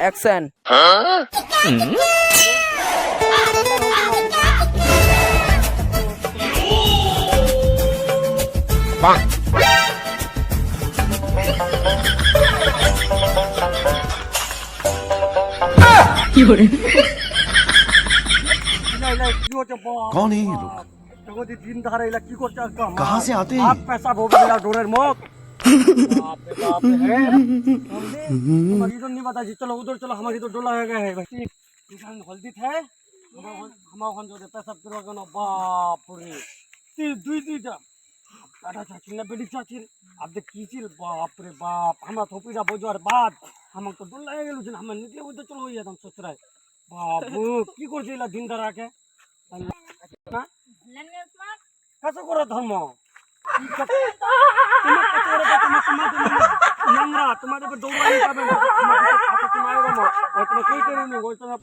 Action. कौन है ये लोग? दिन धारा इला की करते एकदम कहाँ से आते हैं? आप पैसा भोग दिला डोरेर मुख बाप रे है हमारी इधर नहीं बता जी चलो उधर चलो हमारी इधर डोला हो गया है भाई किसान हल्दी थे हम जो देता सब करवा ना बाप रे दुई दुईटा काटा चाची ना बेटी चाची अब देख की चिल बाप रे बाप हमरा थोपीरा बोझार बाद हम तो डोला हो गेल हम निकले उधर चलो हो जाता सोच रहा है बाबू की करছে ইলা দিন ধরা কে না কাছে করে ধর্ম তোমাদের দৌড়ানি পাবে না তোমার কই করে নি বলছো না